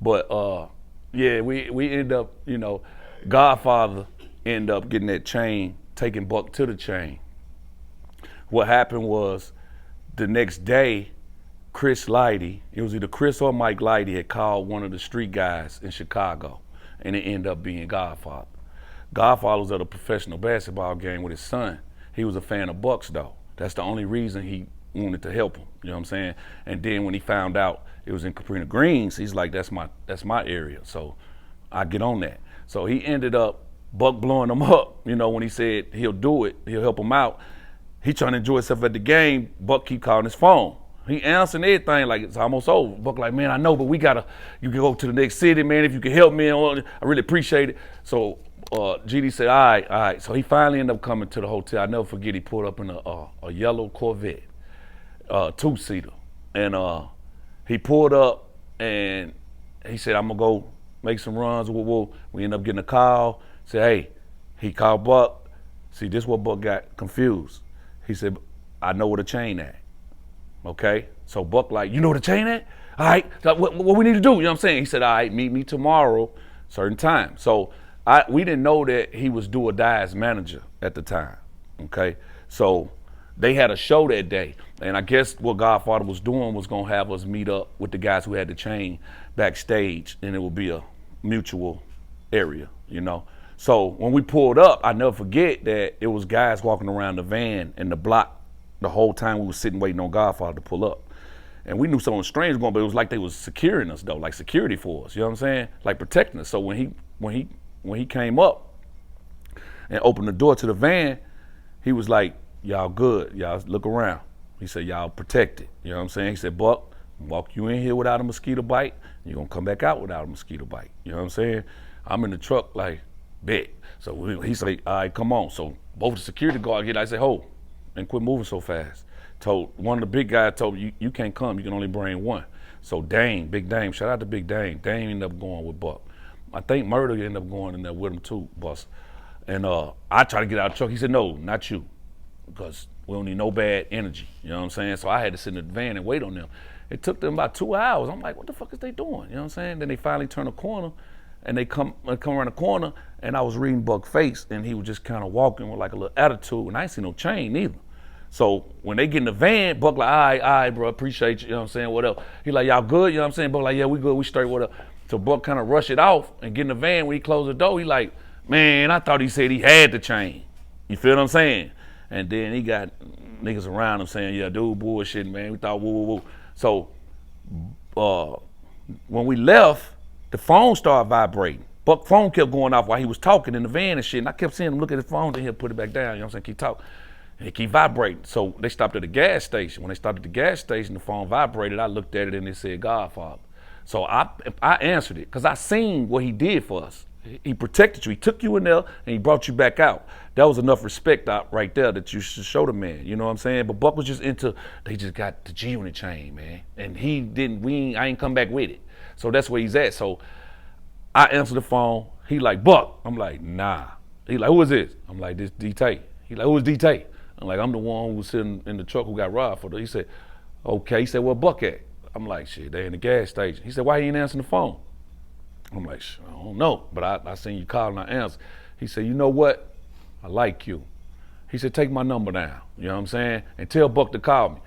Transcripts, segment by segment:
But yeah, we end up, Godfather end up getting that chain, taking Buck to the chain. What happened was the next day, Chris Lighty, it was either Chris or Mike Lighty, had called one of the street guys in Chicago, and it ended up being Godfather. Godfather was at a professional basketball game with his son. He was a fan of Bucks though. That's the only reason he wanted to help him. You know what I'm saying? And then when he found out it was in Caprina Greens, he's like, that's my area. So I get on that. So he ended up Buck blowing him up. When he said he'll do it, he'll help him out. He trying to enjoy himself at the game. Buck keep calling his phone. He answering everything like it's almost over. Buck like, man, I know, but you can go to the next city, man. If you can help me, I really appreciate it. So GD said, all right. So he finally ended up coming to the hotel. I never forget, he pulled up in a yellow Corvette, two-seater. And he pulled up and he said, I'm gonna go make some runs. We ended up getting a call. Said, hey, he called Buck. See, this is what Buck got confused. He said, I know where the chain at. Okay, so Buck like, you know where the chain at? All right, so what we need to do? You know what I'm saying? He said, all right, meet me tomorrow, certain time. So we didn't know that he was do or die as manager at the time. Okay, so they had a show that day, and I guess what Godfather was doing was gonna have us meet up with the guys who had the chain backstage, and it would be a mutual area, So when we pulled up, I never forget that it was guys walking around the van in the block the whole time we was sitting waiting on Godfather to pull up. And we knew something strange going, but it was like they was securing us though, like security for us, you know what I'm saying? Like protecting us. So when he came up and opened the door to the van, he was like, y'all good, y'all look around. He said, y'all protected, you know what I'm saying? He said, Buck, walk you in here without a mosquito bite, you're gonna come back out without a mosquito bite, you know what I'm saying? I'm in the truck like, bet. So he said, all right, come on. So both the security guard get, I said, hold, and quit moving so fast. Told one of the big guys, told me, you can't come, you can only bring one. So Big Dame, shout out to Big Dame. Dame ended up going with Buck. I think Murder ended up going in there with him too, boss. And I tried to get out of the truck. He said, no, not you, because we don't need no bad energy. You know what I'm saying? So I had to sit in the van and wait on them. It took them about 2 hours. I'm like, what the fuck is they doing? You know what I'm saying? Then they finally turn a corner, and they come around the corner, and I was reading Buck's face, and he was just kind of walking with like a little attitude, and I ain't see no chain either. So when they get in the van, Buck like, all right, bro, appreciate you, you know what I'm saying, what up? He like, y'all good, you know what I'm saying? Buck like, yeah, we good, we straight, what up? So Buck kind of rush it off and get in the van. When he closed the door, he like, man, I thought he said he had the chain. You feel what I'm saying? And then he got niggas around him saying, yeah, dude, bullshit, man, we thought woo. So when we left, the phone started vibrating. Buck's phone kept going off while he was talking in the van and shit, and I kept seeing him look at his phone, then he'll put it back down, you know what I'm saying, keep talking. And it keep vibrating. So they stopped at the gas station. When they stopped at the gas station, the phone vibrated. I looked at it and it said Godfather. So I answered it because I seen what he did for us. He protected you. He took you in there and he brought you back out. That was enough respect out right there that you should show the man. You know what I'm saying? But Buck was just they just got the G on the chain, man. And I ain't come back with it. So that's where he's at. So I answered the phone. He like, Buck. I'm like, nah. He like, who is this? I'm like, this DTAY. He like, who is DTAY? I'm like, I'm the one who was sitting in the truck who got robbed for. He said, okay. He said, where Buck at? I'm like, shit, they in the gas station. He said, why he ain't answering the phone? I'm like, I don't know, but I seen you call and I answered. He said, you know what? I like you. He said, take my number down. You know what I'm saying? And tell Buck to call me.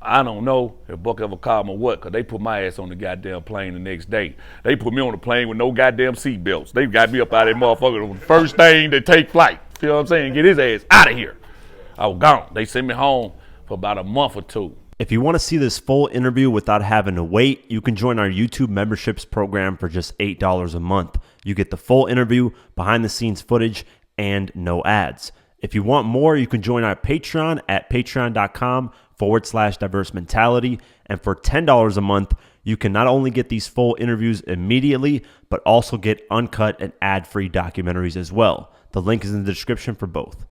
I don't know if Buck ever called me or what, because they put my ass on the goddamn plane the next day. They put me on the plane with no goddamn seatbelts. They got me up out of that motherfucker. The first thing to take flight. You know what I'm saying? Get his ass out of here. I was gone. They sent me home for about a month or two. If you want to see this full interview without having to wait, you can join our YouTube memberships program for just $8 a month. You get the full interview, behind the scenes footage, and no ads. If you want more, you can join our Patreon at patreon.com/diverse mentality. And for $10 a month, you can not only get these full interviews immediately, but also get uncut and ad-free documentaries as well. The link is in the description for both.